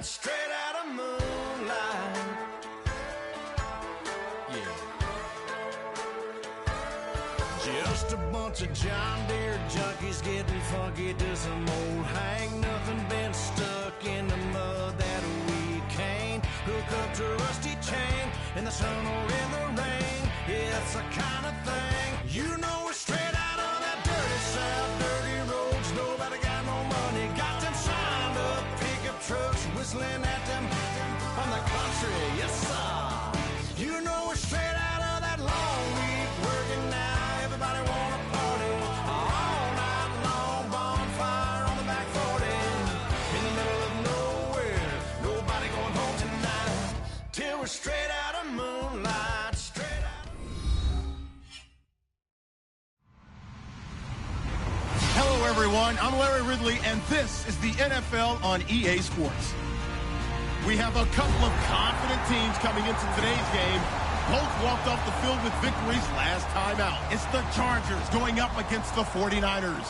straight out of moonlight. Yeah. Just a bunch of John Deere junkies getting funky to some old hang nothing, been stuck in the mud that we can't hook up to a rusty chain in the sun or in the rain. Yeah, it's the kind of thing, you know, we're straight out of that dirty south, dirty roads, nobody got no money, got them signed up pickup trucks whistling at them from the country. Yes sir, you know, we're straight out of that long week working now. Everybody wanna party all night long, bonfire on the back 40 in the middle of nowhere, nobody going home tonight till we're straight out of moonlight, straight out. Hello everyone, I'm Larry Ridley and this is the NFL on EA Sports. We have a couple of confident teams coming into today's game. Both walked off the field with victories last time out. It's the Chargers going up against the 49ers.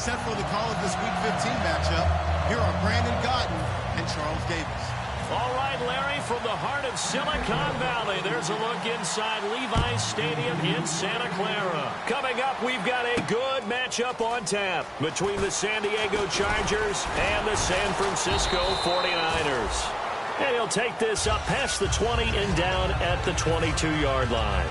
Set for the call of this Week 15 matchup, here are Brandon Godden and Charles Davis. All right, Larry, from the heart of Silicon Valley, there's a look inside Levi's Stadium in Santa Clara. Coming up, we've got a good matchup on tap between the San Diego Chargers and the San Francisco 49ers. And he'll take this up past the 20 and down at the 22-yard line.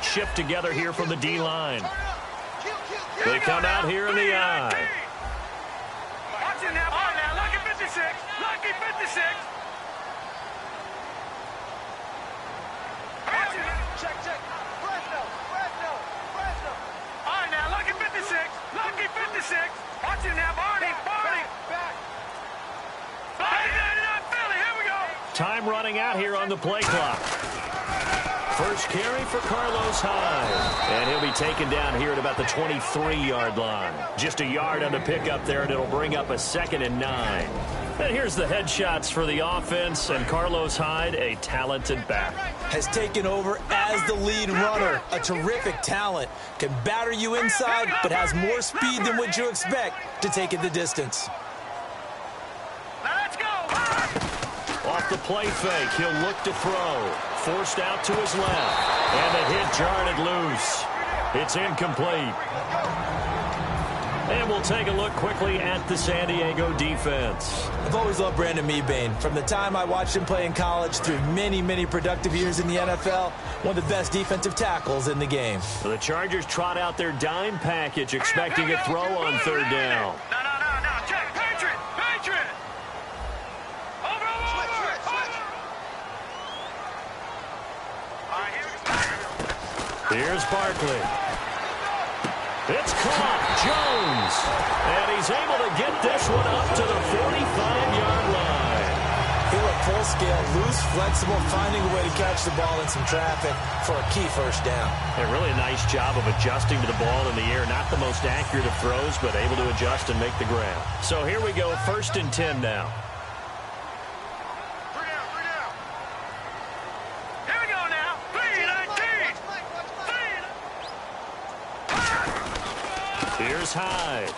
Shift together here from the D-line. They come out here in the I. Watch it now. All right, now. Lucky 56. Lucky 56. Check, check. Fresno. All right, now. Lucky 56. Lucky 56. Watch it now. Barney. Back. Philly. Here we go. Time running out here on the play clock. First carry for Carlos Hyde. And he'll be taken down here at about the 23-yard line. Just a yard on the pickup there, and it'll bring up a 2nd and 9. And here's the headshots for the offense, and Carlos Hyde, a talented back. Has taken over as the lead runner. A terrific talent. Can batter you inside, but has more speed than what you expect to take it the distance. Let's go. Off the play fake, he'll look to throw. Forced out to his left. And the hit jarred it loose. It's incomplete. And we'll take a look quickly at the San Diego defense. I've always loved Brandon Mebane. From the time I watched him play in college through many, many productive years in the NFL, one of the best defensive tackles in the game. The Chargers trot out their dime package, expecting a throw on 3rd down. No. Check. Patriot. Over. All right, Here's Barkley. It's caught. Jones. And he's able to get this one up to the 45-yard line. He went full scale, loose, flexible, finding a way to catch the ball in some traffic for a key first down. A really nice job of adjusting to the ball in the air. Not the most accurate of throws, but able to adjust and make the grab. So here we go, 1st and 10 now. Here's Hyde.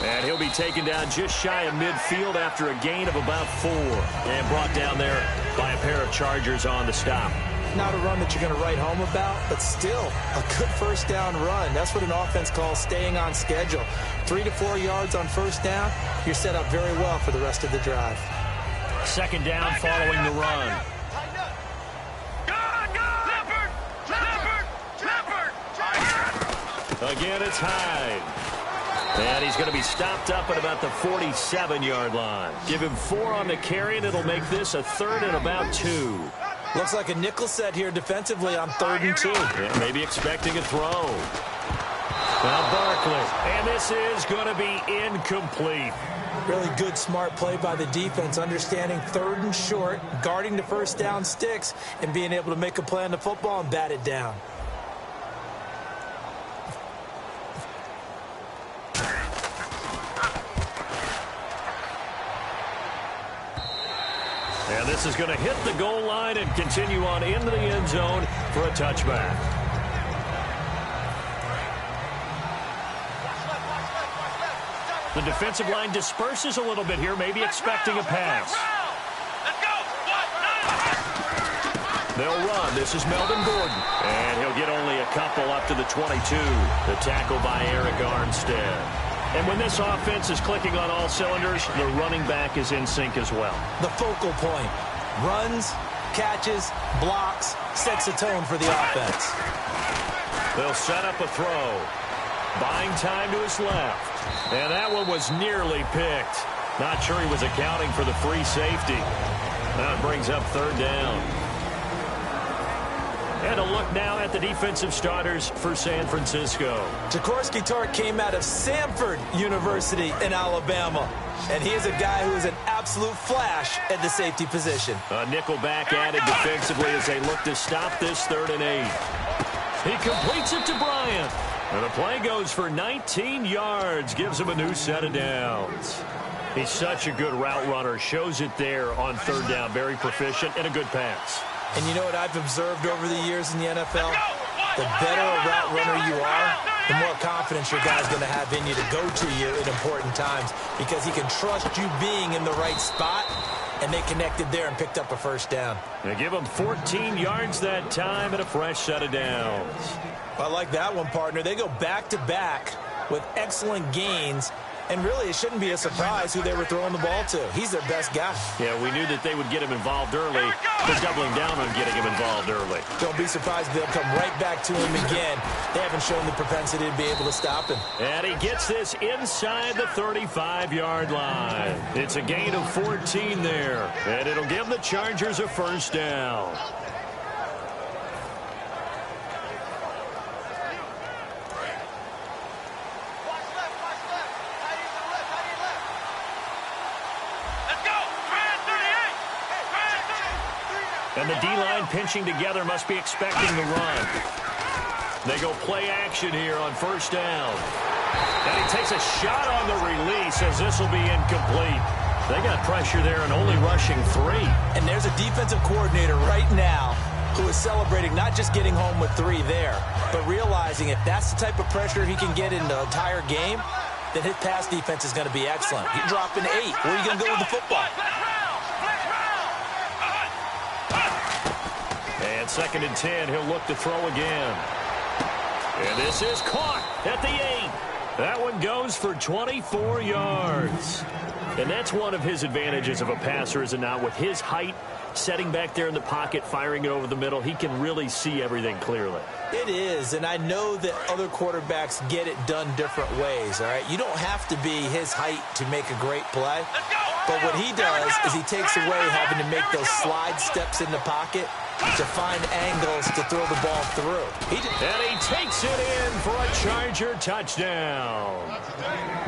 And he'll be taken down just shy of midfield after a gain of about 4. And brought down there by a pair of Chargers on the stop. Not a run that you're going to write home about, but still a good first down run. That's what an offense calls staying on schedule. 3 to 4 yards on first down, you're set up very well for the rest of the drive. 2nd down following the run. Again, it's Hyde. And he's going to be stopped up at about the 47-yard line. Give him 4 on the carry, and it'll make this a 3rd and about 2. Looks like a nickel set here defensively on 3rd and 2. Yeah, maybe expecting a throw. Now Barkley. And this is going to be incomplete. Really good, smart play by the defense, understanding 3rd and short, guarding the first down sticks, and being able to make a play on the football and bat it down. This is going to hit the goal line and continue on into the end zone for a touchback. The defensive line disperses a little bit here, maybe expecting a pass. They'll run. This is Melvin Gordon. And he'll get only a couple up to the 22. The tackle by Eric Armstead. And when this offense is clicking on all cylinders, the running back is in sync as well. The focal point. Runs, catches, blocks, sets the tone for the offense. They'll set up a throw. Buying time to his left. And that one was nearly picked. Not sure he was accounting for the free safety. Now it brings up third down. And a look now at the defensive starters for San Francisco. Jaworski Tartt came out of Samford University in Alabama. And he is a guy who is an absolute flash at the safety position. A nickel back added defensively as they look to stop this 3rd and 8. He completes it to Bryant. And the play goes for 19 yards. Gives him a new set of downs. He's such a good route runner. Shows it there on 3rd down. Very proficient and a good pass. And you know what I've observed over the years in the NFL? The better a route runner you are, the more confidence your guy's going to have in you to go to you at important times because he can trust you being in the right spot, and they connected there and picked up a 1st down. They give him 14 yards that time and a fresh set of downs. I like that one, partner. They go back-to-back with excellent gains. And really, it shouldn't be a surprise who they were throwing the ball to. He's their best guy. Yeah, we knew that they would get him involved early. They're doubling down on getting him involved early. Don't be surprised if they'll come right back to him again. They haven't shown the propensity to be able to stop him. And he gets this inside the 35-yard line. It's a gain of 14 there. And it'll give the Chargers a 1st down. And the D-line pinching together must be expecting the run. They go play action here on 1st down. And he takes a shot on the release as this will be incomplete. They got pressure there and only rushing 3. And there's a defensive coordinator right now who is celebrating not just getting home with 3 there, but realizing if that's the type of pressure he can get in the entire game, then his pass defense is going to be excellent. You're dropping 8. Where are you going to go with the football? And 2nd and 10, he'll look to throw again. And this is caught at the 8. That one goes for 24 yards. And that's one of his advantages of a passer, is it not? With his height, setting back there in the pocket, firing it over the middle, he can really see everything clearly. It is, and I know that other quarterbacks get it done different ways, all right? You don't have to be his height to make a great play. But what he does is he takes away having to make those slide steps in the pocket to find angles to throw the ball through. And he takes it in for a Charger touchdown.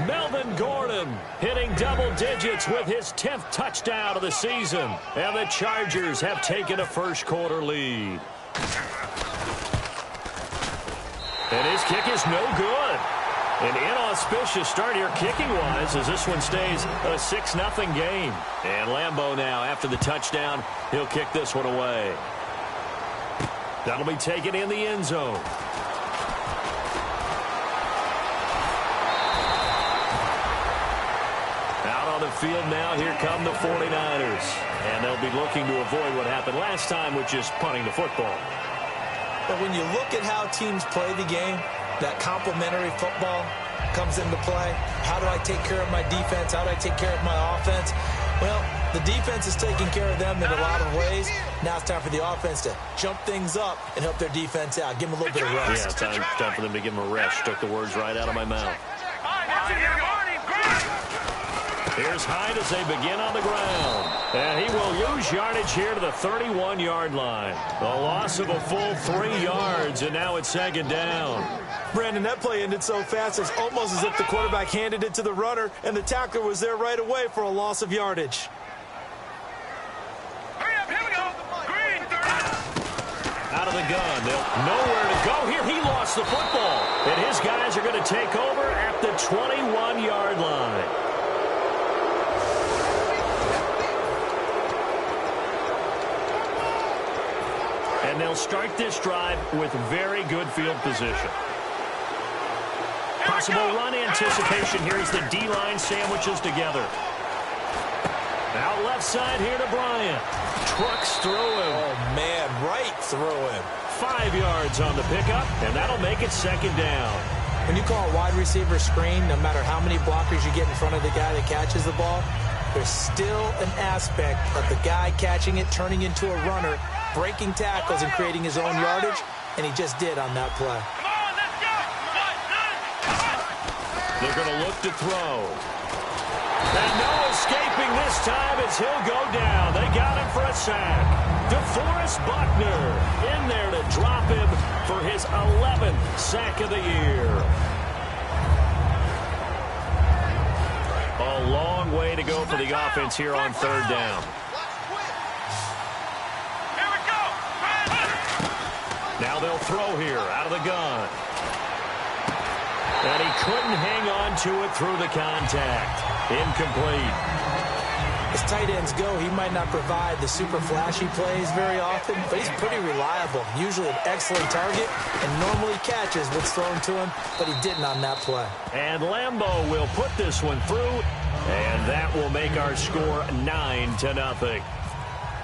Melvin Gordon hitting double digits with his 10th touchdown of the season. And the Chargers have taken a 1st quarter lead. And his kick is no good. An inauspicious start here kicking-wise as this one stays a 6-0 game. And Lambeau now, after the touchdown, he'll kick this one away. That'll be taken in the end zone. Out on the field now, here come the 49ers. And they'll be looking to avoid what happened last time, which is punting the football. But when you look at how teams play the game, that complementary football comes into play. How do I take care of my defense? How do I take care of my offense? Well, the defense is taking care of them in a lot of ways. Now it's time for the offense to jump things up and help their defense out. Give them a little bit of rest. Yeah, time for them to give them a rest. Took the words right out of my mouth. Here's Hyde as they begin on the ground. And he will lose yardage here to the 31-yard line. A loss of a full 3 yards, and now it's 2nd down. Brandon, that play ended so fast, it's almost as if the quarterback handed it to the runner, and the tackler was there right away for a loss of yardage. Out of the gun. They'll nowhere to go here. He lost the football. And his guys are going to take over at the 21-yard line. And they'll start this drive with very good field position. Possible run anticipation here as the D-line sandwiches together. Out left side here to Bryant. Trucks through him. Oh, man, right through him. 5 yards on the pickup, and that'll make it second down. When you call a wide receiver screen, no matter how many blockers you get in front of the guy that catches the ball, there's still an aspect of the guy catching it, turning into a runner, breaking tackles and creating his own yardage, and he just did on that play. They're going to look to throw. And no escaping this time as he'll go down. They got him for a sack. DeForest Buckner in there to drop him for his 11th sack of the year. A long way to go for the offense here on third down. Now they'll throw here out of the gun. And he couldn't hang on to it through the contact. Incomplete. As tight ends go, he might not provide the super flashy plays very often, but he's pretty reliable. Usually an excellent target, and normally catches what's thrown to him, but he didn't on that play. And Lambeau will put this one through, and that will make our score 9-0.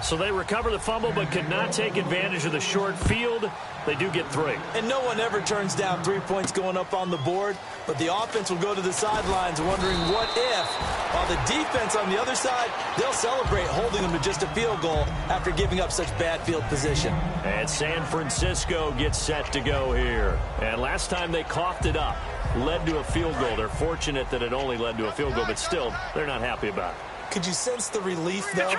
So they recover the fumble but could not take advantage of the short field. They do get 3. And no one ever turns down 3 points going up on the board, but the offense will go to the sidelines wondering what if. While the defense on the other side, they'll celebrate holding them to just a field goal after giving up such bad field position. And San Francisco gets set to go here. And last time they coughed it up, led to a field goal. They're fortunate that it only led to a field goal, but still, they're not happy about it. Could you sense the relief, though?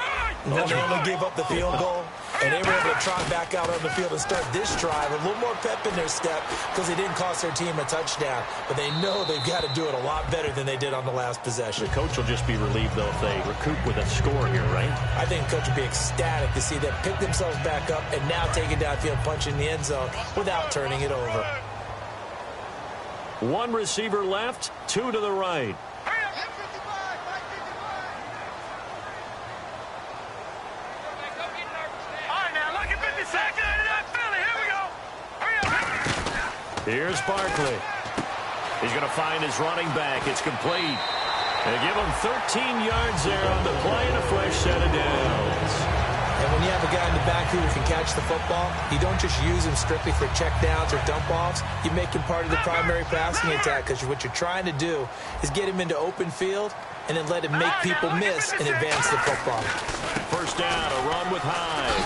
When they only gave up the field goal, and they were able to trot back out on the field and start this drive a little more pep in their step because they didn't cost their team a touchdown. But they know they've got to do it a lot better than they did on the last possession. The coach will just be relieved, though, if they recoup with a score here, right? I think the coach will be ecstatic to see them pick themselves back up and now take it downfield, punch in the end zone without turning it over. 1 receiver left, 2 to the right. Here's Barkley. He's going to find his running back. It's complete. They give him 13 yards there on the play and a fresh set of downs. And when you have a guy in the back who can catch the football, you don't just use him strictly for check downs or dump offs. You make him part of the primary passing attack because what you're trying to do is get him into open field and then let him make people miss and advance the football. First down, a run with Hyde.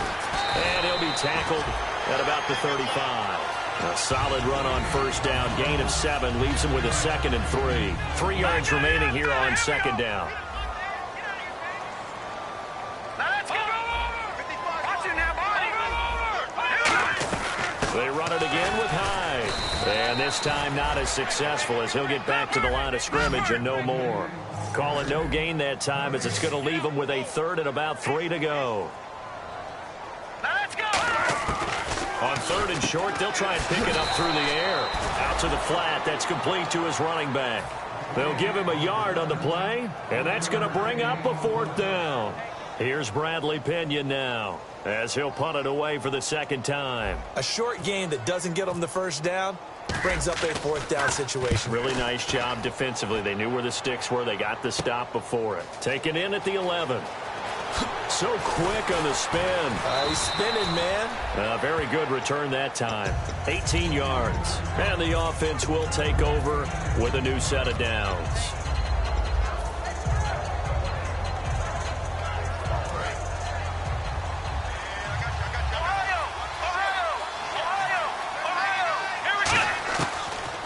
And he'll be tackled at about the 35. A solid run on first down. Gain of 7 leaves him with a 2nd and 3. 3 yards remaining here on second down. They run it again with Hyde. And this time not as successful as he'll get back to the line of scrimmage and no more. Call it no gain that time as it's going to leave him with a 3rd and about 3 to go. On 3rd and short, they'll try and pick it up through the air. Out to the flat. That's complete to his running back. They'll give him a yard on the play, and that's going to bring up a 4th down. Here's Bradley Pinion now as he'll punt it away for the 2nd time. A short gain that doesn't get him the first down brings up a 4th down situation. Really nice job defensively. They knew where the sticks were. They got the stop before it. Taken in at the 11. So quick on the spin. He's spinning, man. Very good return that time. 18 yards. And the offense will take over with a new set of downs.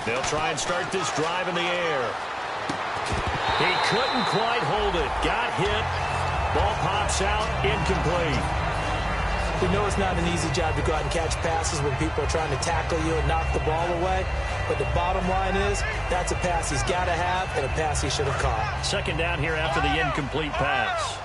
They'll try and start this drive in the air. He couldn't quite hold it. Got hit. Ball pops out, incomplete. We know it's not an easy job to go out and catch passes when people are trying to tackle you and knock the ball away. But the bottom line is, that's a pass he's got to have and a pass he should have caught. 2nd down here after the incomplete pass.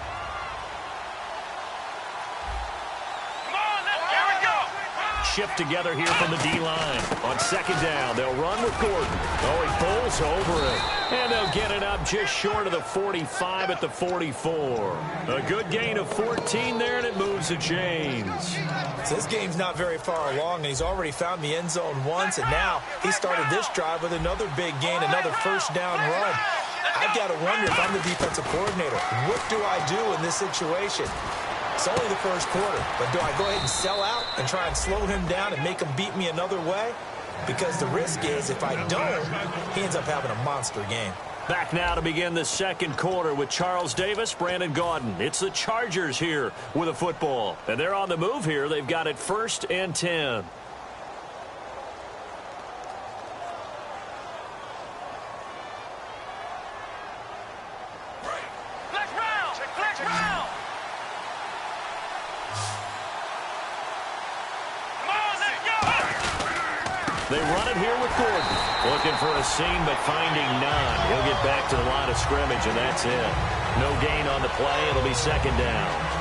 shift together here from the D-line. On second down, they'll run with Gordon. Oh, he bowls over it. And they'll get it up just short of the 45 at the 44. A good gain of 14 there, and it moves the chains. So this game's not very far along, and he's already found the end zone once, and now he started this drive with another big gain, another first down run. I've got to wonder if I'm the defensive coordinator. What do I do in this situation? It's only the first quarter, but do I go ahead and sell out and try and slow him down and make him beat me another way? Because the risk is if I don't, he ends up having a monster game. Back now to begin the second quarter with Charles Davis, Brandon Gaudin. It's the Chargers here with a football. And they're on the move here. They've got it 1st and 10. They run it here with Gordon. Looking for a seam, but finding none. He'll get back to the line of scrimmage, and that's it. No gain on the play. It'll be second down.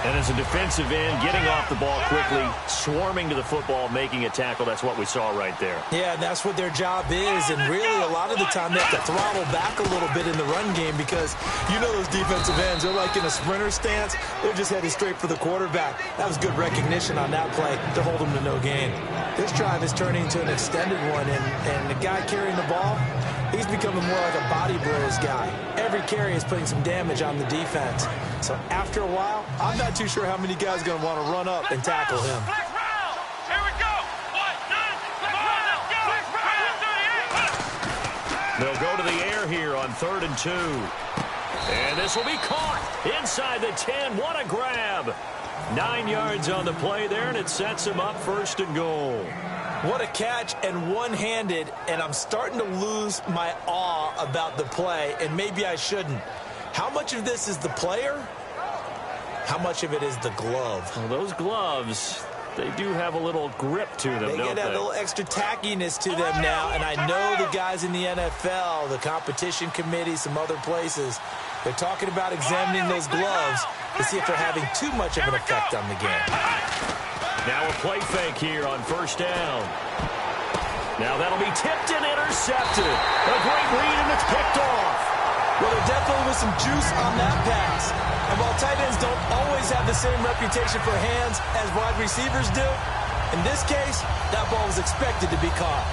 And as a defensive end, getting off the ball quickly, swarming to the football, making a tackle, that's what we saw right there. Yeah, and that's what their job is. And really, a lot of the time, they have to throttle back a little bit in the run game because you know those defensive ends, they're like in a sprinter stance. They're just headed straight for the quarterback. That was good recognition on that play to hold them to no gain. This drive is turning into an extended one, and the guy carrying the ball, he's becoming more like a body blows guy. Every carry is putting some damage on the defense. So after a while, I'm not too sure how many guys are going to want to run up and tackle him. Here we go. They'll go to the air here on 3rd and 2. And this will be caught inside the 10. What a grab. 9 yards on the play there, and it sets him up 1st and goal. What a catch, and one-handed, and I'm starting to lose my awe about the play, and maybe I shouldn't. How much of this is the player? How much of it is the glove? Well, those gloves, they do have a little grip to them, don't they? They get a little extra tackiness to them now, and I know the guys in the NFL, the competition committee, some other places, they're talking about examining those gloves to see if they're having too much of an effect on the game. Now a play fake here on 1st down. Now that'll be tipped and intercepted. A great read, and it's picked off. Well, there definitely was some juice on that pass. And while tight ends don't always have the same reputation for hands as wide receivers do, in this case, that ball was expected to be caught.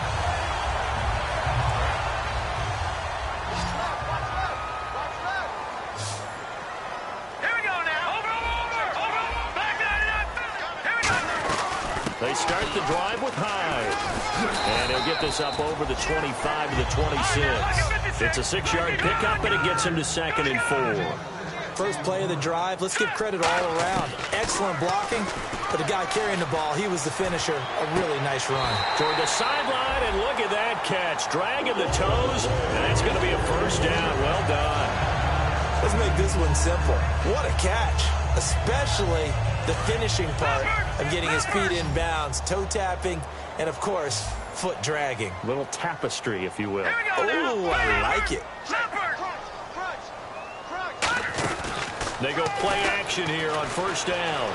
They start the drive with Hyde. And he'll get this up over the 25 to the 26. It's a 6-yard pickup, and it gets him to 2nd and 4. First play of the drive, let's give credit all around. Excellent blocking, but the guy carrying the ball, he was the finisher. A really nice run. Toward the sideline, and look at that catch. Dragging the toes, and that's going to be a 1st down. Well done. Let's make this one simple. What a catch, especially the finishing part of getting his feet in bounds, toe tapping, and of course, foot dragging. Little tapestry, if you will. Oh, I like it. They go play action here on 1st down.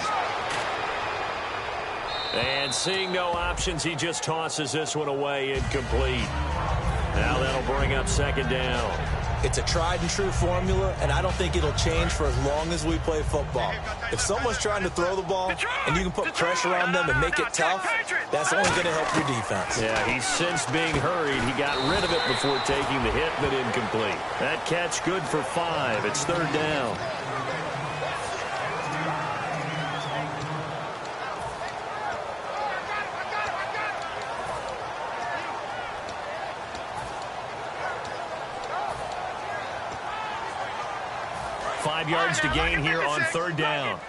And seeing no options, he just tosses this one away, incomplete. Now that'll bring up 2nd down. It's a tried-and-true formula, and I don't think it'll change for as long as we play football. If someone's trying to throw the ball, and you can put pressure on them and make it tough, that's only going to help your defense. Yeah, he's sensed being hurried. He got rid of it before taking the hit, but incomplete. That catch good for 5. It's 3rd down. Yards to gain here on 3rd down.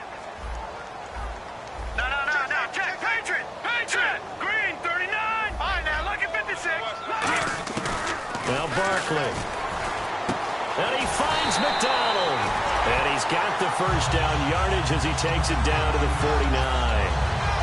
No. Check. Patriot. Green, 39. All right, now, look at 56. Now Barkley. And he finds McDonald. And he's got the 1st down yardage as he takes it down to the 49.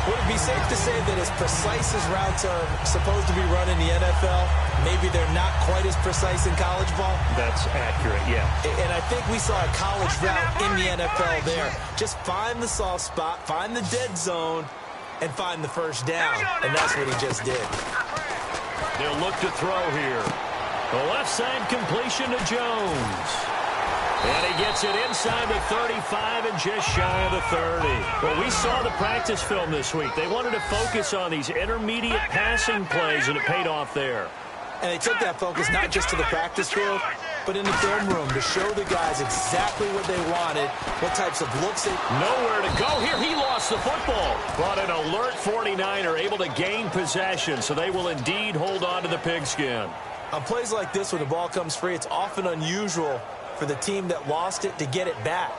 Would it be safe to say that as precise as routes are supposed to be run in the NFL, maybe they're not quite as precise in college ball? That's accurate, yeah. And I think we saw a college route in the NFL there. Just find the soft spot, find the dead zone, and find the first down. And that's what he just did. They'll look to throw here. The left side completion to Jones. And he gets it inside the 35 and just shy of the 30. Well, we saw the practice film this week. They wanted to focus on these intermediate passing plays, and it paid off there. And they took that focus not just to the practice field, but in the film room to show the guys exactly what they wanted, what types of looks they... Nowhere to go here. He lost the football. But an alert 49er able to gain possession, so they will indeed hold on to the pigskin. On plays like this, when the ball comes free, it's often unusual for the team that lost it to get it back.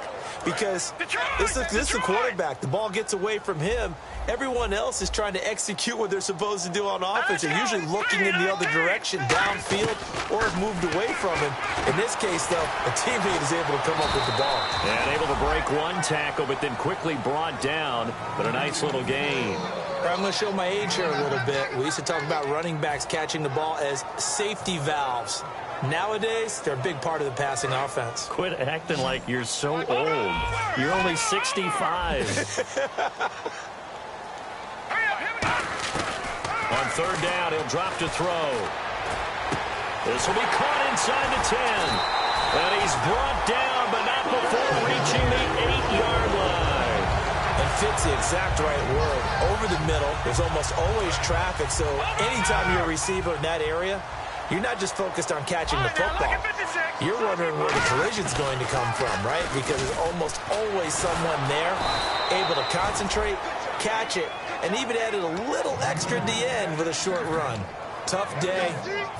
Because this is the quarterback. The ball gets away from him. Everyone else is trying to execute what they're supposed to do on offense. They're usually looking in the other direction, downfield, or have moved away from him. In this case, though, a teammate is able to come up with the ball. And able to break one tackle, but then quickly brought down. But a nice little gain. I'm going to show my age here a little bit. We used to talk about running backs catching the ball as safety valves. Nowadays, they're a big part of the passing offense. Quit acting like you're so old. You're only 65. On third down, he'll drop to throw. This will be caught inside the 10. And he's brought down, but not before reaching the 8-yard line. And fits the exact right word. Over the middle, there's almost always traffic, so anytime you're a receiver in that area, you're not just focused on catching the football. You're wondering where the collision's going to come from, right? Because there's almost always someone there able to concentrate, catch it, and even added a little extra at the end with a short run. Tough day,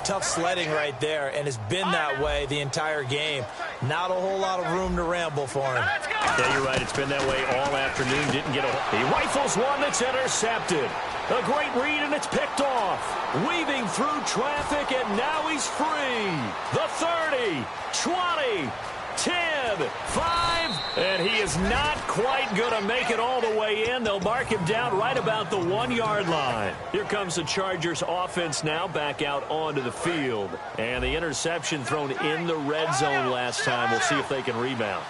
tough sledding right there, and it's been that way the entire game. Not a whole lot of room to ramble for him. Yeah, you're right. It's been that way all afternoon. Didn't get a... He rifles one that's intercepted. A great read, and it's picked off. Weaving through traffic, and now he's free. The 30, 20, 10, 5, and he is not quite going to make it all the way in. They'll mark him down right about the 1-yard line. Here comes the Chargers offense now back out onto the field. And the interception thrown in the red zone last time. We'll see if they can rebound.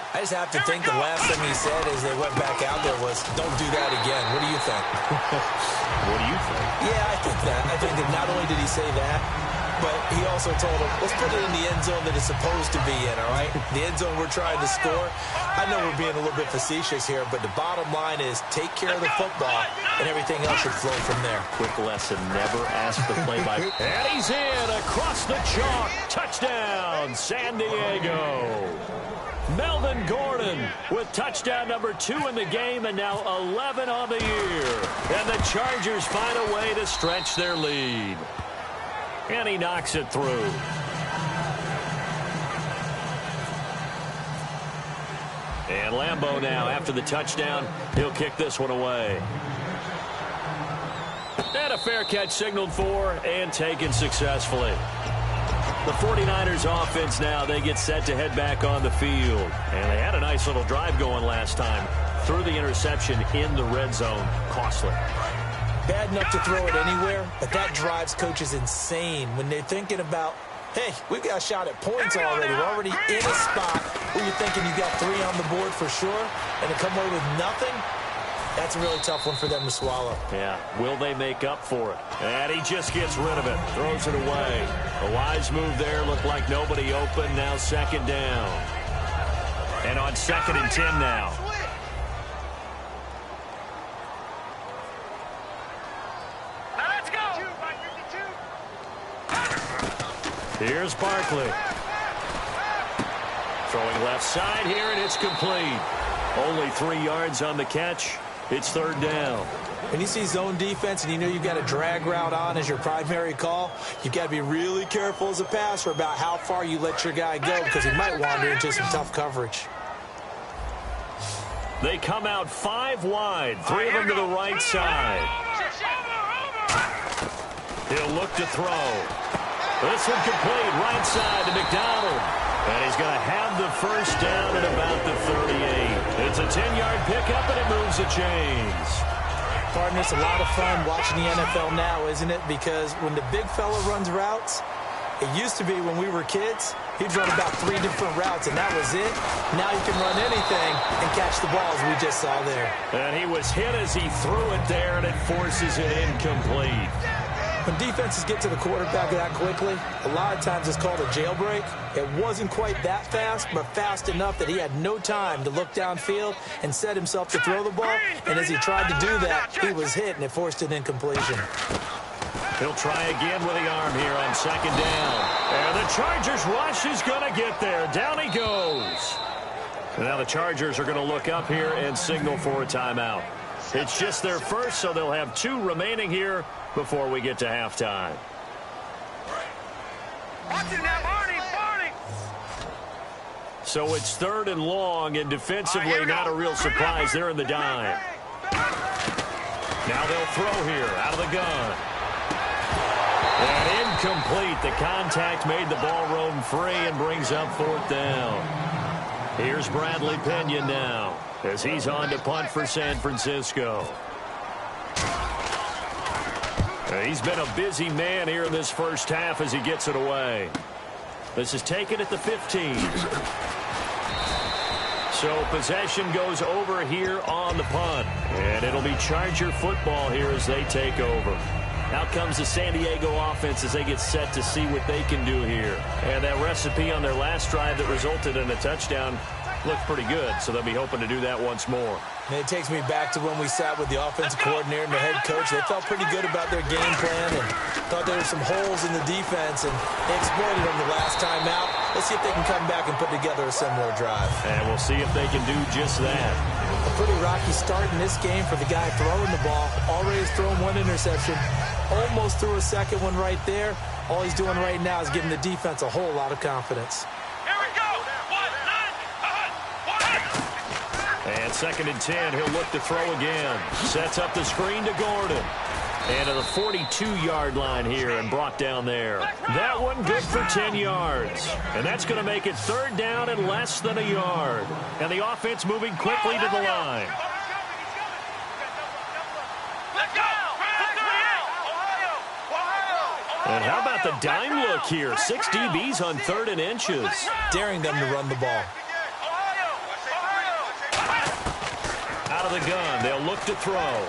I just have to think the last thing he said as they went back out there was, don't do that again. What do you think? What do you think? Yeah, I think that. I think that not only did he say that, but he also told him, let's put it in the end zone that it's supposed to be in, all right? The end zone we're trying to score. I know we're being a little bit facetious here, but the bottom line is take care of the football, and everything else should flow from there. Quick lesson, never ask the play-by-play. And he's in across the chalk. Touchdown, San Diego. Melvin Gordon with touchdown number 2 in the game and now 11 on the year. And the Chargers find a way to stretch their lead. And he knocks it through. And Lambeau now, after the touchdown, he'll kick this one away. And a fair catch signaled for and taken successfully. The 49ers offense now, they get set to head back on the field. And they had a nice little drive going last time. Threw the interception in the red zone. Costly. Bad enough to throw it anywhere, but that drives coaches insane when they're thinking about, hey, we've got a shot at points already. We're already in a spot where you're thinking you got 3 on the board for sure, and to come away with nothing, that's a really tough one for them to swallow. Yeah, will they make up for it? And he just gets rid of it, throws it away. A wise move there, looked like nobody open, now second down. And on 2nd and 10 now. Here's Barkley. Throwing left side here, and it's complete. Only 3 yards on the catch. It's 3rd down. When you see zone defense and you know you've got a drag route on as your primary call, you've got to be really careful as a passer about how far you let your guy go because he might wander into some tough coverage. They come out 5 wide, 3 of them to the right side. He'll look to throw. This one complete, right side to McDonald. And he's going to have the first down at about the 38. It's a 10-yard pickup, and it moves the chains. Partner, it's a lot of fun watching the NFL now, isn't it? Because when the big fella runs routes, It used to be when we were kids, he'd run about 3 different routes, and that was it. Now you can run anything and catch the ball, as we just saw there. And he was hit as he threw it there, and it forces it incomplete. When defenses get to the quarterback that quickly, a lot of times it's called a jailbreak. It wasn't quite that fast, but fast enough that he had no time to look downfield and set himself to throw the ball. And as he tried to do that, he was hit, and it forced an incompletion. He'll try again with the arm here on second down. And the Chargers rush is going to get there. Down he goes. Now the Chargers are going to look up here and signal for a timeout. It's just their first, so they'll have 2 remaining here before we get to halftime. Watch it now, Barney. So it's 3rd and long, and defensively not a real surprise. They're in the dime. Now they'll throw here out of the gun. And incomplete. The contact made the ball roam free and brings up 4th down. Here's Bradley Pena now as he's on to punt for San Francisco. He's been a busy man here in this first half as he gets it away. This is taken at the 15. So possession goes over here on the punt. And it'll be Charger football here as they take over. Out comes the San Diego offense as they get set to see what they can do here. And that recipe on their last drive that resulted in a touchdown looked pretty good, so they'll be hoping to do that once more. And it takes me back to when we sat with the offensive coordinator and the head coach. They felt pretty good about their game plan and thought there were some holes in the defense, and they exploited them the last time out. Let's see if they can come back and put together a similar drive. And we'll see if they can do just that. A pretty rocky start in this game for the guy throwing the ball. Already has thrown 1 interception. Almost threw a second one right there. All he's doing right now is giving the defense a whole lot of confidence. Here we go. 1, 9, 1. And 2nd and 10, he'll look to throw again. Sets up the screen to Gordon. And to the 42-yard line here and brought down there. That one good for 10 yards. And that's going to make it 3rd down and less than a yard. And the offense moving quickly to the line. And how about the dime look here? 6 DBs on 3rd and inches. Daring them to run the ball. Out of the gun, they'll look to throw.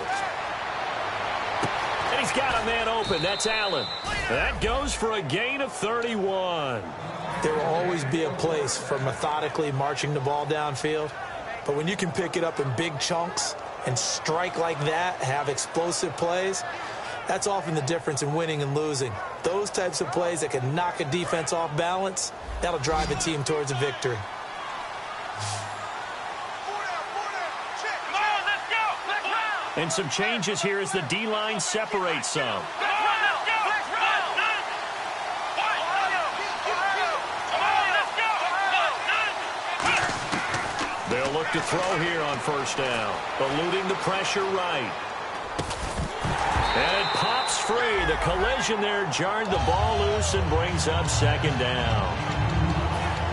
And he's got a man open. That's Allen. That goes for a gain of 31. There will always be a place for methodically marching the ball downfield. But when you can pick it up in big chunks and strike like that, have explosive plays, that's often the difference in winning and losing. Those types of plays that can knock a defense off balance, that'll drive a team towards a victory. And some changes here as the D-line separates some. They'll look to throw here on 1st down, eluding the pressure right. And it pops free. The collision there jarred the ball loose and brings up 2nd down.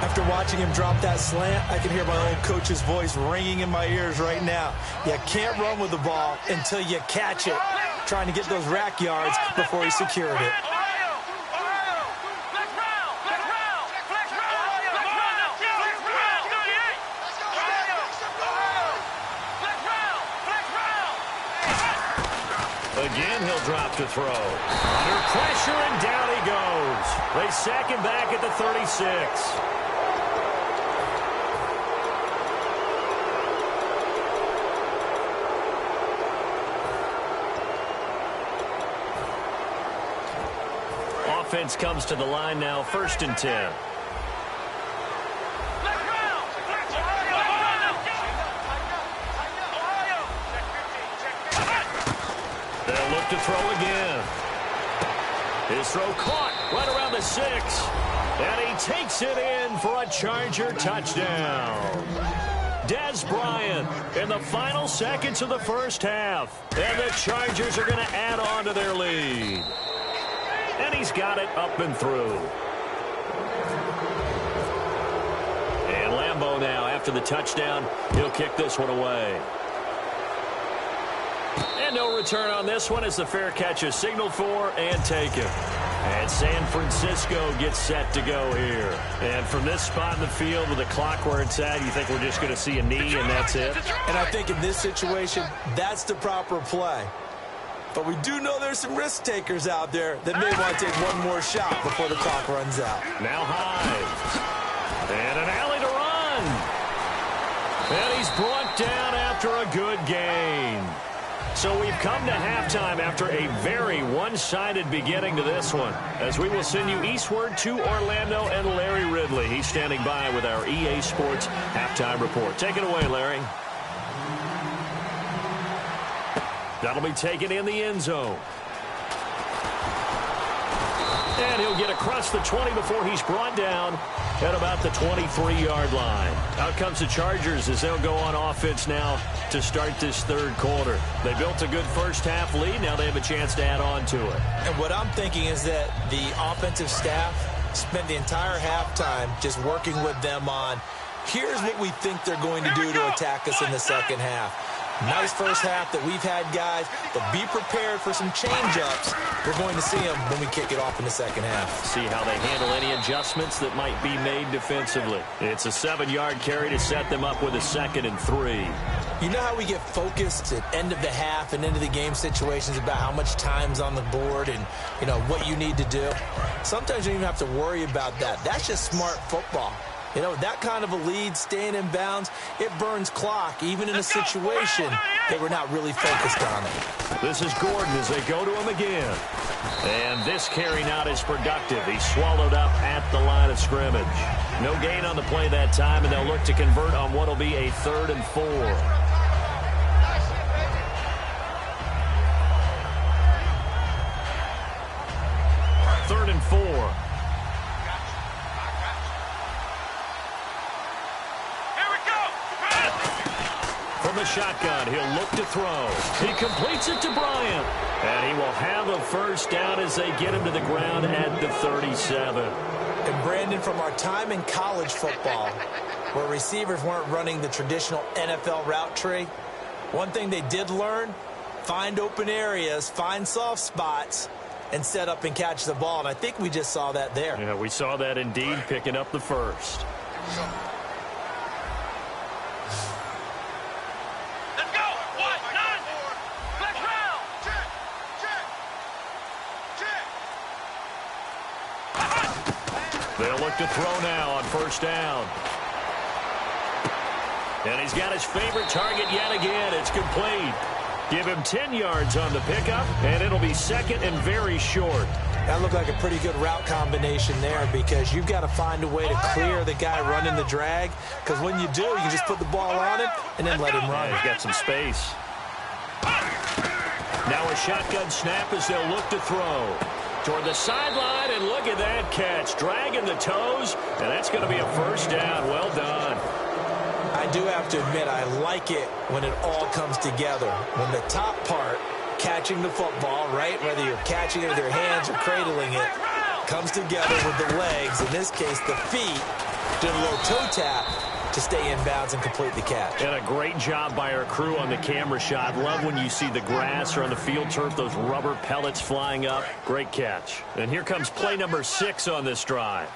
After watching him drop that slant, I can hear my old coach's voice ringing in my ears right now. You can't run with the ball until you catch it. Trying to get those rack yards before he secured it. Again, he'll drop to throw. Under pressure, and down he goes. They sack him back at the 36. Offense comes to the line now, 1st and 10. They'll look to throw again. His throw caught right around the 6. And he takes it in for a Charger touchdown. Des Bryant in the final seconds of the first half. And the Chargers are going to add on to their lead. And he's got it up and through. And Lambeau now, after the touchdown, he'll kick this one away. And no return on this one as the fair catch is signaled for and taken. And San Francisco gets set to go here. And from this spot in the field with the clock where it's at, you think we're just going to see a knee and that's it? And I think in this situation, that's the proper play. But we do know there's some risk takers out there that may want to take one more shot before the clock runs out. Now Hives. And an alley to run. And he's brought down after a good gain. So we've come to halftime after a very one-sided beginning to this one, as we will send you eastward to Orlando and Larry Ridley. He's standing by with our EA Sports halftime report. Take it away, Larry. That'll be taken in the end zone. And he'll get across the 20 before he's brought down at about the 23-yard line. Out comes the Chargers as they'll go on offense now to start this third quarter. They built a good first-half lead. Now they have a chance to add on to it. And what I'm thinking is that the offensive staff spent the entire halftime just working with them on, here's what we think they're going to do to attack us in the second half. Nice first half that we've had, guys, but be prepared for some change-ups. We're going to see them when we kick it off in the second half. See how they handle any adjustments that might be made defensively. It's a 7-yard carry to set them up with a 2nd and 3. You know how we get focused at end of the half and into the game situations about how much time's on the board and, you know, what you need to do? Sometimes you don't even have to worry about that. That's just smart football. You know, that kind of a lead, staying in bounds, it burns clock, even in a situation that we're not really focused on it. This is Gordon as they go to him again. And this carry not as productive. He's swallowed up at the line of scrimmage. No gain on the play that time, and they'll look to convert on what will be a 3rd and 4. 3rd and 4. From the shotgun, he'll look to throw. He completes it to Bryant. And he will have a first down as they get him to the ground at the 37. And Brandon, from our time in college football, where receivers weren't running the traditional NFL route tree, one thing they did learn, find open areas, find soft spots, and set up and catch the ball. And I think we just saw that there. Yeah, we saw that indeed, picking up the first. They'll look to throw now on first down. And he's got his favorite target yet again. It's complete. Give him 10 yards on the pickup, and it'll be 2nd and very short. That looked like a pretty good route combination there because you've got to find a way to clear the guy running the drag, because when you do, you can just put the ball on him and then let him run. Yeah, he's got some space. Now a shotgun snap as they'll look to throw. Toward the sideline, and look at that catch. Dragging the toes, and that's going to be a first down. Well done. I do have to admit, I like it when it all comes together. When the top part, catching the football, right, whether you're catching it with your hands or cradling it, comes together with the legs, in this case the feet, doing a little toe tap to stay in bounds and complete the catch. And a great job by our crew on the camera shot. Love when you see the grass or on the field turf, those rubber pellets flying up. Great catch. And here comes play number 6 on this drive.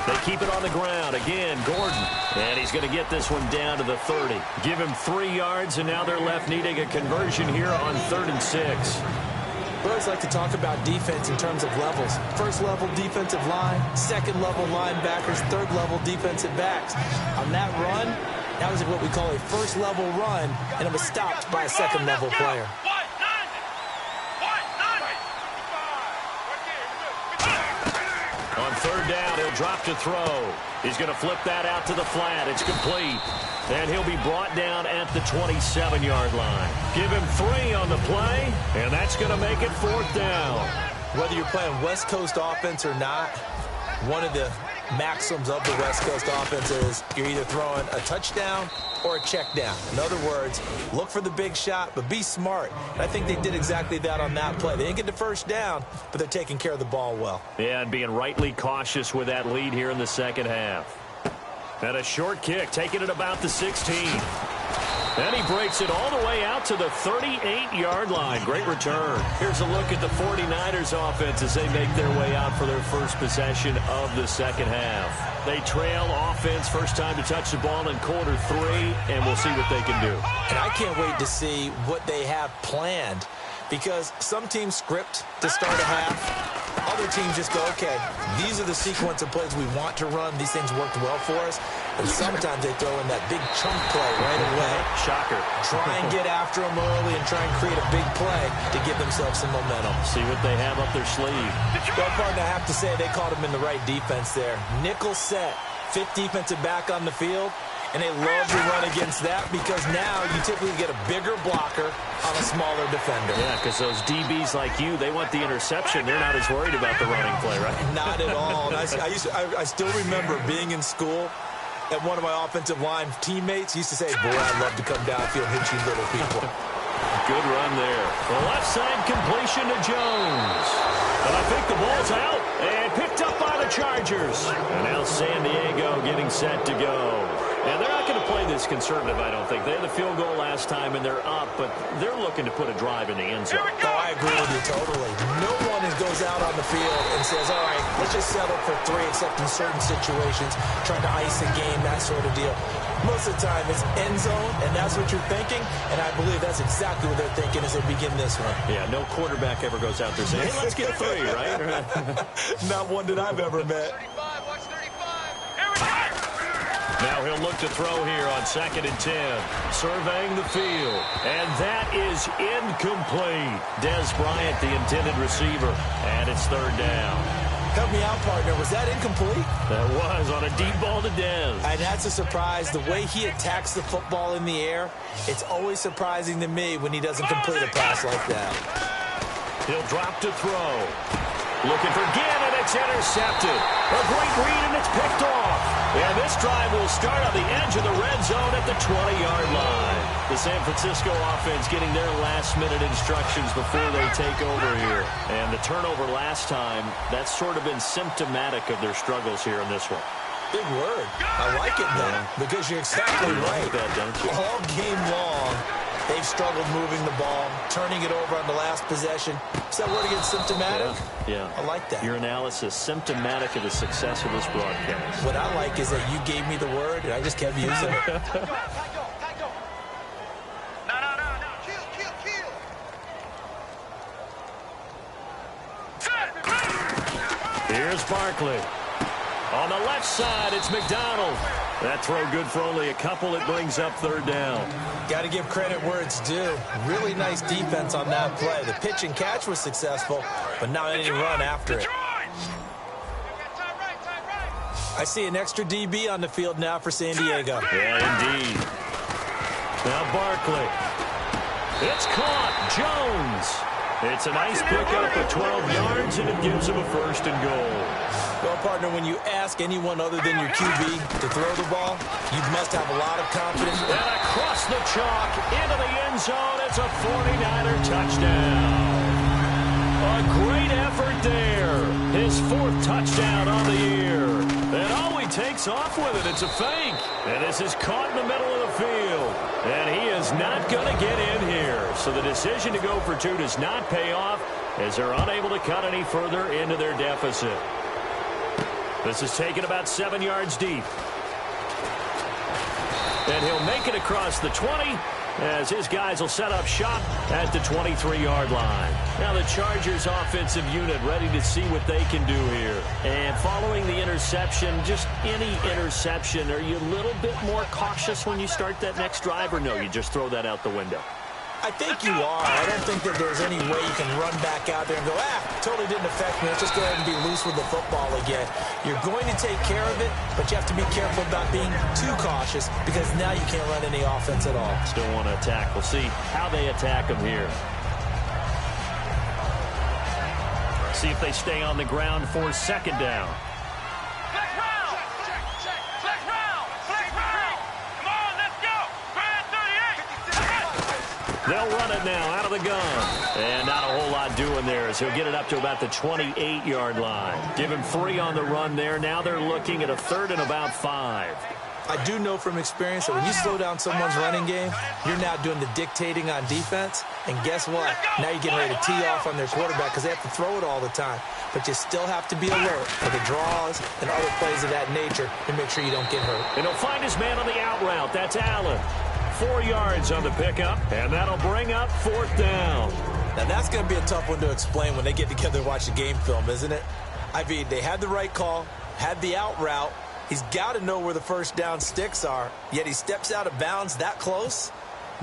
They keep it on the ground. Again, Gordon. And he's going to get this one down to the 30. Give him 3 yards, and now they're left needing a conversion here on 3rd and 6. We always like to talk about defense in terms of levels. First level defensive line, second level linebackers, third level defensive backs. On that run, that was what we call a first level run, and it was stopped by a second level player. On 3rd down, he'll drop to throw. He's going to flip that out to the flat. It's complete. And he'll be brought down at the 27-yard line. Give him 3 on the play, and that's going to make it 4th down. Whether you're playing West Coast offense or not, one of the maxims of the West Coast offense is you're either throwing a touchdown or a check down. In other words, look for the big shot, but be smart. And I think they did exactly that on that play. They didn't get the first down, but they're taking care of the ball well. Yeah, and being rightly cautious with that lead here in the second half. And a short kick, taking it about the 16. And he breaks it all the way out to the 38-yard line. Great return. Here's a look at the 49ers offense as they make their way out for their first possession of the second half. They trail offense, first time to touch the ball in quarter 3, and we'll see what they can do. And I can't wait to see what they have planned, because some teams script to start a half. Other teams just go, okay, these are the sequence of plays we want to run. These things worked well for us. And sometimes they throw in that big chunk play right away. Shocker. Try and get after them early and try and create a big play to give themselves some momentum. See what they have up their sleeve. Well, partner, I have to say they caught him in the right defense there. Nickel set, 5th defensive back on the field. And they love to run against that because now you typically get a bigger blocker on a smaller defender. Yeah, because those DBs like you, they want the interception. They're not as worried about the running play, right? Not at all. I still remember being in school, and one of my offensive line teammates used to say, boy, I'd love to come downfield and hit you little people. Good run there. The left side completion to Jones. And I think the ball's out and picked up by the Chargers. And now San Diego getting set to go. And they're not going to play this conservative, I don't think. They had the field goal last time, and they're up, but they're looking to put a drive in the end zone. Oh, I agree with you totally. No one goes out on the field and says, all right, let's just settle for 3, except in certain situations, trying to ice a game, that sort of deal. Most of the time, it's end zone, and that's what you're thinking, and I believe that's exactly what they're thinking as they begin this one. Yeah, no quarterback ever goes out there saying, hey, let's get 3, right? Not one that I've ever met. Now he'll look to throw here on 2nd and 10. Surveying the field. And that is incomplete. Des Bryant, the intended receiver. And it's 3rd down. Help me out, partner. Was that incomplete? That was on a deep ball to Des. And that's a surprise. The way he attacks the football in the air, it's always surprising to me when he doesn't complete a pass like that. He'll drop to throw. Looking for Ginn, and it's intercepted. A great read, and it's picked off. And this drive will start on the edge of the red zone at the 20-yard line. The San Francisco offense getting their last-minute instructions before they take over here. And the turnover last time, that's sort of been symptomatic of their struggles here in this one. Big word. I like it, though, because you're exactly right. Like that, don't you? All game long, they've struggled moving the ball, turning it over on the last possession. Is that word again, symptomatic? Yeah. I like that. Your analysis, symptomatic of the success of this broadcast. What I like is that you gave me the word, and I just kept using it. No. Kill. Here's Barkley. On the left side, it's McDonald. That throw good for only a couple. It brings up 3rd down. Got to give credit where it's due. Really nice defense on that play. The pitch and catch was successful, but not any run after it. I see an extra DB on the field now for San Diego. Yeah, indeed. Now Barkley. It's caught. Jones. It's a nice pickup of 12 yards, and it gives him a 1st and goal. Well, partner, when you ask anyone other than your QB to throw the ball, you must have a lot of confidence. And across the chalk, into the end zone, it's a 49er touchdown. A great effort there. His 4th touchdown on the year. And oh, he takes off with it. It's a fake. And this is caught in the middle of the field. And he is not going to get in here. So the decision to go for 2 does not pay off as they're unable to cut any further into their deficit. This is taken about 7 yards deep. And he'll make it across the 20 as his guys will set up shop at the 23-yard line. Now the Chargers offensive unit ready to see what they can do here. And following the interception, just any interception, are you a little bit more cautious when you start that next drive, or no, you just throw that out the window? I think you are. I don't think that there's any way you can run back out there and go, totally didn't affect me. Let's just go ahead and be loose with the football again. You're going to take care of it, but you have to be careful about being too cautious because now you can't run any offense at all. Still want to attack. We'll see how they attack them here. See if they stay on the ground for 2nd down. They'll run it now out of the gun. And not a whole lot doing there as he'll get it up to about the 28-yard line. Give him 3 on the run there. Now they're looking at a 3rd and about 5. I do know from experience that when you slow down someone's running game, you're now doing the dictating on defense. And guess what? Now you're getting ready to tee off on their quarterback because they have to throw it all the time. But you still have to be alert for the draws and other plays of that nature to make sure you don't get hurt. And he'll find his man on the out route. That's Allen. 4 yards on the pickup, and that'll bring up 4th down. Now, that's going to be a tough one to explain when they get together and watch the game film, isn't it? I mean, they had the right call, had the out route. He's got to know where the first down sticks are, yet he steps out of bounds that close.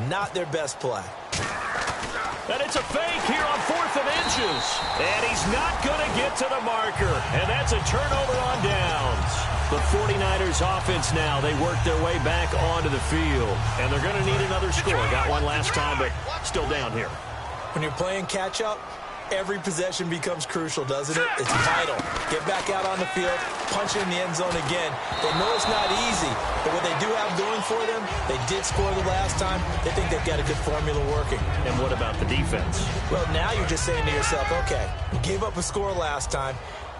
Not their best play. And it's a fake here on 4th and inches. And he's not going to get to the marker. And that's a turnover on downs. The 49ers offense now, they work their way back onto the field. And they're going to need another score. Got one last time, but still down here. When you're playing catch-up, every possession becomes crucial, doesn't it? It's vital. Get back out on the field, punch it in the end zone again. They know it's not easy, but what they do have going for them, they did score the last time. They think they've got a good formula working. And what about the defense? Well, now you're just saying to yourself, okay, we gave up a score last time.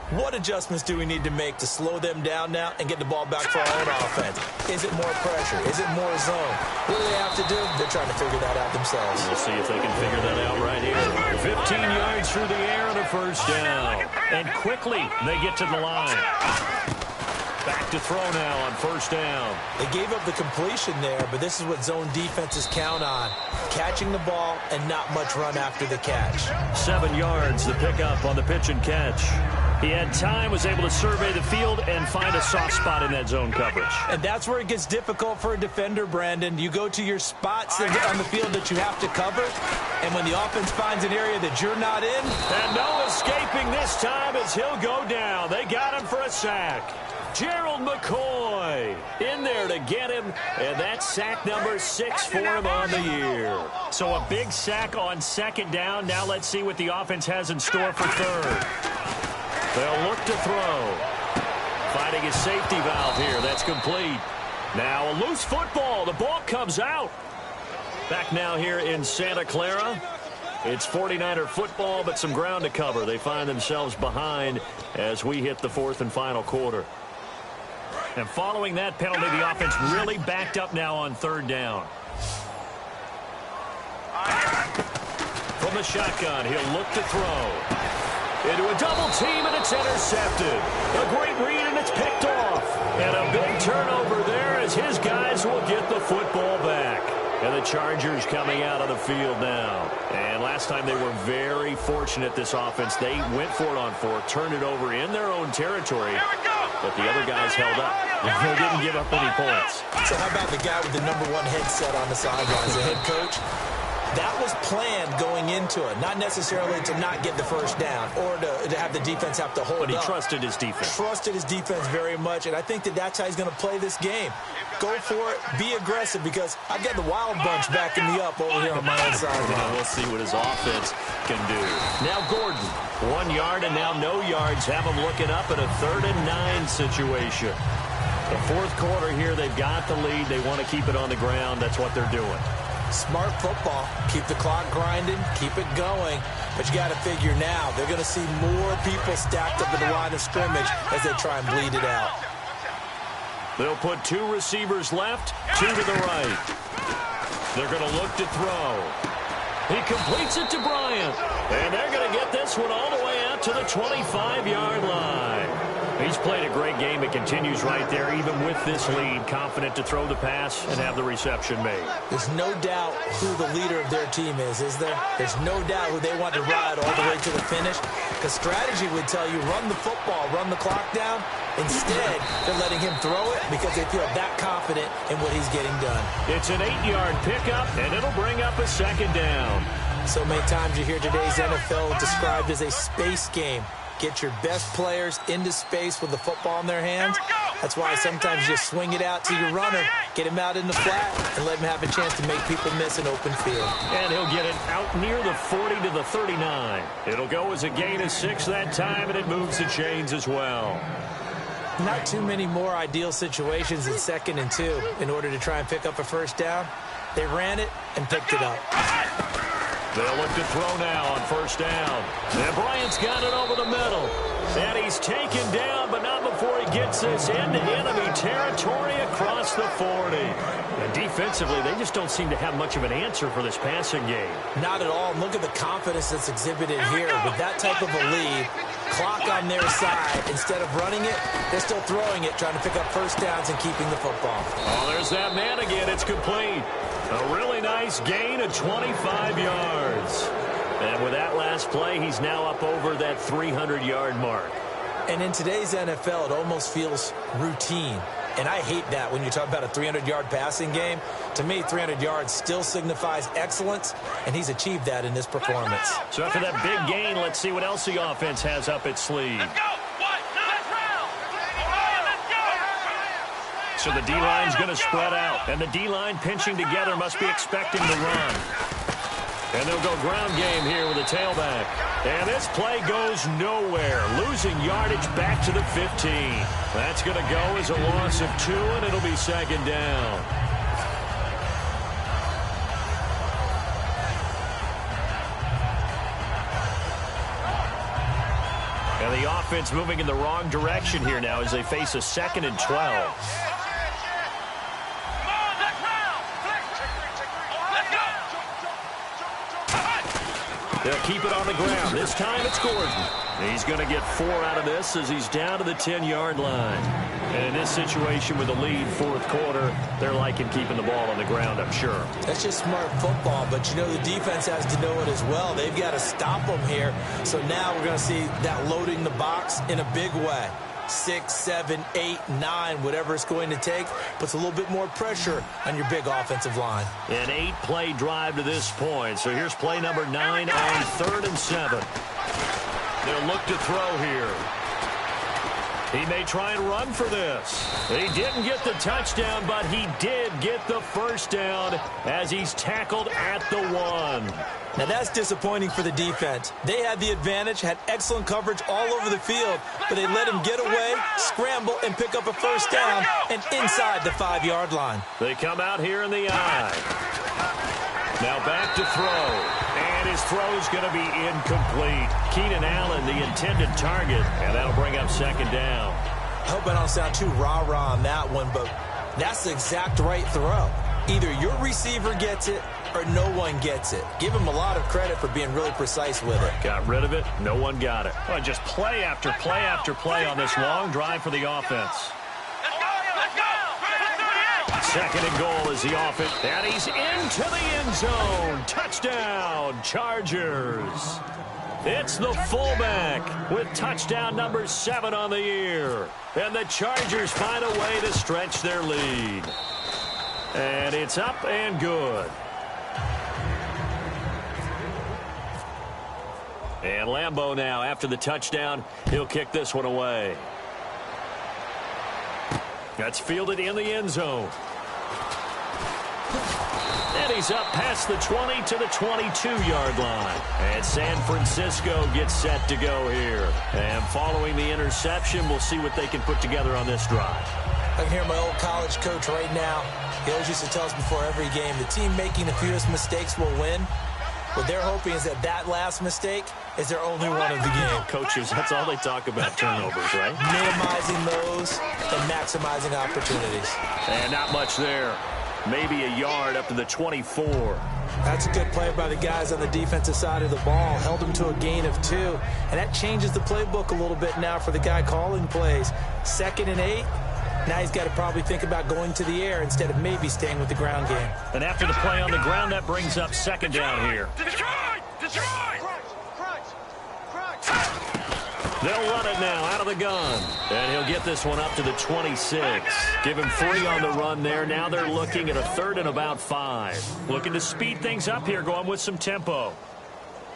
What adjustments do we need to make to slow them down now and get the ball back for our own offense? Is it more pressure? Is it more zone? What do they have to do? They're trying to figure that out themselves. We'll see if they can figure that out right here. 15 yards through the air and a 1st down. And quickly, they get to the line. Back to throw now on 1st down. They gave up the completion there, but this is what zone defenses count on. Catching the ball and not much run after the catch. 7 yards, the pickup on the pitch and catch. He had time, was able to survey the field and find a soft spot in that zone coverage. And that's where it gets difficult for a defender, Brandon. You go to your spots on the field that you have to cover, and when the offense finds an area that you're not in. And no escaping this time as he'll go down. They got him for a sack. Gerald McCoy in there to get him, and that's sack number 6 for him on the year. So a big sack on 2nd down. Now let's see what the offense has in store for 3rd. They'll look to throw. Finding his safety valve here. That's complete. Now a loose football. The ball comes out. Back now here in Santa Clara. It's 49er football, but some ground to cover. They find themselves behind as we hit the 4th and final quarter. And following that penalty, the offense really backed up now on 3rd down. From the shotgun, he'll look to throw. Into a double team, and it's intercepted. A great read, and it's picked off. And a big turnover there as his guys will get the football back. And the Chargers coming out on the field now. And last time they were very fortunate, this offense. They went for it on 4, turned it over in their own territory. But the other guys held up. They didn't give up any points. So how about the guy with the number 1 headset on the sidelines, the head coach? That was planned going into it, not necessarily to not get the 1st down or to have the defense have to hold up. But he trusted his defense. Trusted his defense very much, and I think that's how he's going to play this game. Go for it, be aggressive, because I've got the wild bunch backing me up over here on my own side. Well, we'll see what his offense can do. Now Gordon, 1 yard and now no yards. Have him looking up at a 3rd and 9 situation. The 4th quarter here, they've got the lead. They want to keep it on the ground. That's what they're doing. Smart football. Keep the clock grinding. Keep it going. But you got to figure now, they're going to see more people stacked up in the line of scrimmage as they try and bleed it out. They'll put 2 receivers left, 2 to the right. They're going to look to throw. He completes it to Bryant. And they're going to get this one all the way out to the 25-yard line. He's played a great game. It continues right there, even with this lead. Confident to throw the pass and have the reception made. There's no doubt who the leader of their team is there? There's no doubt who they want to ride all the way to the finish. Because strategy would tell you, run the football, run the clock down. Instead, they're letting him throw it because they feel that confident in what he's getting done. It's an 8-yard pickup, and it'll bring up a 2nd down. So many times you hear today's NFL described as a space game. Get your best players into space with the football in their hands. That's why sometimes you just swing it out to your runner, get him out in the flat, and let him have a chance to make people miss an open field. And he'll get it out near the 40 to the 39. It'll go as a gain of 6 that time, and it moves the chains as well. Not too many more ideal situations in 2nd and 2 in order to try and pick up a 1st down. They ran it and picked it up. They'll look to throw now on 1st down. And Bryant's got it over the middle. And he's taken down, but not before he gets this into enemy territory across the 40. And defensively, they just don't seem to have much of an answer for this passing game. Not at all. Look at the confidence that's exhibited here. With that type of a lead, clock on their side, instead of running it, they're still throwing it, trying to pick up first downs and keeping the football. Oh, there's that man again. It's complete. A really nice gain of 25 yards. And with that last play, he's now up over that 300-yard mark. And in today's NFL, it almost feels routine. And I hate that when you talk about a 300-yard passing game. To me, 300 yards still signifies excellence, and he's achieved that in this performance. So after that big gain, let's see what else the offense has up its sleeve. Let's go. Let's round. Let's go. So the D-line's going to spread out, and the D-line pinching together must be expecting the run. And they'll go ground game here with a tailback. And this play goes nowhere, losing yardage back to the 15. That's going to go as a loss of 2, and it'll be second down. And the offense moving in the wrong direction here now as they face a 2nd and 12. They'll keep it on the ground. This time it's Gordon. He's going to get 4 out of this as he's down to the 10-yard line. And in this situation with the lead, fourth quarter, they're liking keeping the ball on the ground, I'm sure. That's just smart football, but you know the defense has to know it as well. They've got to stop them here. So now we're going to see that loading the box in a big way. 6, 7, 8, 9, whatever it's going to take, puts a little bit more pressure on your big offensive line. An 8-play drive to this point. So here's play number 9 on 3rd and 7. They'll look to throw here. He may try and run for this. He didn't get the touchdown, but he did get the first down as he's tackled at the 1. Now that's disappointing for the defense. They had the advantage, had excellent coverage all over the field, but they let him get away, scramble, and pick up a first down and inside the 5-yard line. They come out here in the I. Now back to throw. And his throw's going to be incomplete. Keenan Allen, the intended target, and that'll bring up second down. I hope I don't sound too rah-rah on that one, but that's the exact right throw. Either your receiver gets it or no one gets it. Give him a lot of credit for being really precise with it. Got rid of it. No one got it. Well, just play after play after play on this long drive for the offense. Second and goal is the offense. And he's into the end zone. Touchdown, Chargers. It's the fullback with touchdown number 7 on the year. And the Chargers find a way to stretch their lead. And it's up and good. And Lambeau now, after the touchdown, he'll kick this one away. That's fielded in the end zone. And he's up past the 20 to the 22-yard line. And San Francisco gets set to go here. And following the interception, we'll see what they can put together on this drive. I can hear my old college coach right now. He always used to tell us before every game, the team making the fewest mistakes will win. What they're hoping is that last mistake is their only one of the game. Coaches, that's all they talk about, turnovers, right? Minimizing those and maximizing opportunities. And not much there. Maybe a yard up to the 24. That's a good play by the guys on the defensive side of the ball. Held them to a gain of 2. And that changes the playbook a little bit now for the guy calling plays. 2nd and 8. Now he's got to probably think about going to the air instead of maybe staying with the ground game. And after the play on the ground, that brings up second down here. They'll run it now out of the gun. And he'll get this one up to the 26. Give him 3 on the run there. Now they're looking at a 3rd and about 5. Looking to speed things up here, going with some tempo.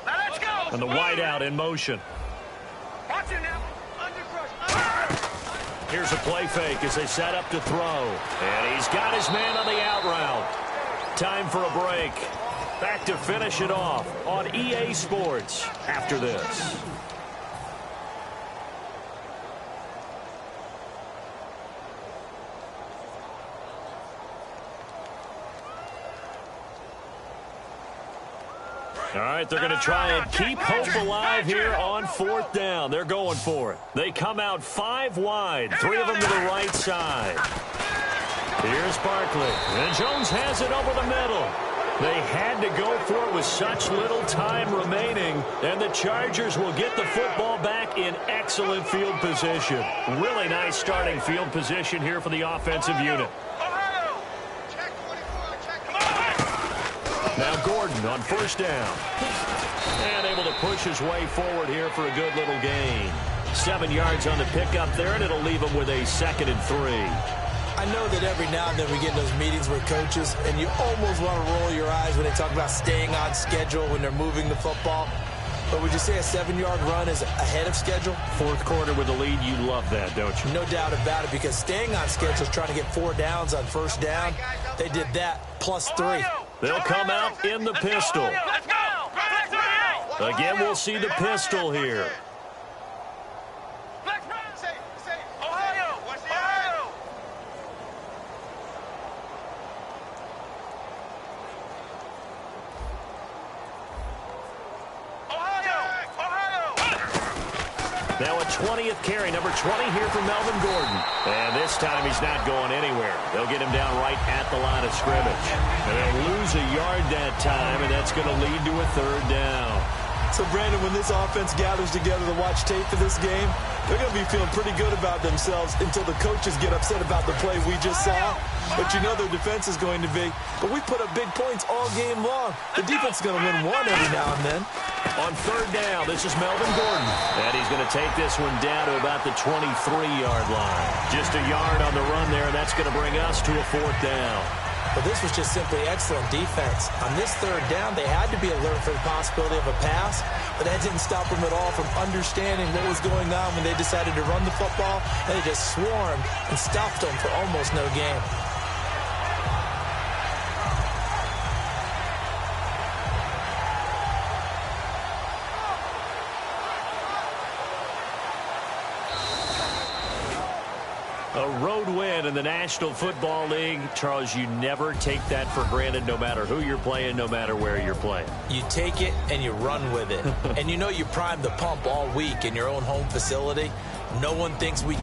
Now let's go. And the wideout in motion. Watch it now. Here's a play fake as they set up to throw. And he's got his man on the out route. Time for a break. Back to finish it off on EA Sports after this. All right, they're going to try and keep hope alive here on 4th down. They're going for it. They come out 5 wide, 3 of them to the right side. Here's Barkley, and Jones has it over the middle. They had to go for it with such little time remaining, and the Chargers will get the football back in excellent field position. Really nice starting field position here for the offensive unit. Now Gordon on 1st down. And able to push his way forward here for a good little gain. 7 yards on the pickup there, and it'll leave him with a 2nd and 3. I know that every now and then we get in those meetings with coaches, and you almost want to roll your eyes when they talk about staying on schedule when they're moving the football. But would you say a 7-yard run is ahead of schedule? 4th quarter with the lead, you love that, don't you? No doubt about it, because staying on schedule is trying to get 4 downs on 1st down. They did that, plus 3. They'll come out in the pistol. Again, we'll see the pistol here. Now a 20th carry, number 20 here for Melvin Gordon. And this time he's not going anywhere. They'll get him down right at the line of scrimmage. And they'll lose a yard that time, and that's going to lead to a 3rd down. So, Brandon, when this offense gathers together to watch tape for this game, they're going to be feeling pretty good about themselves until the coaches get upset about the play we just saw. But you know their defense is going to be. But we put up big points all game long. The defense is going to win one every now and then. On 3rd down, this is Melvin Gordon. And he's going to take this one down to about the 23-yard line. Just a yard on the run there, and that's going to bring us to a 4th down. But this was just simply excellent defense. On this 3rd down, they had to be alert for the possibility of a pass, but that didn't stop them at all from understanding what was going on when they decided to run the football, and they just swarmed and stuffed them for almost no gain. A road win in the National Football League. Charles, you never take that for granted, no matter who you're playing, no matter where you're playing. You take it and you run with it. And you know you primed the pump all week in your own home facility. No one thinks we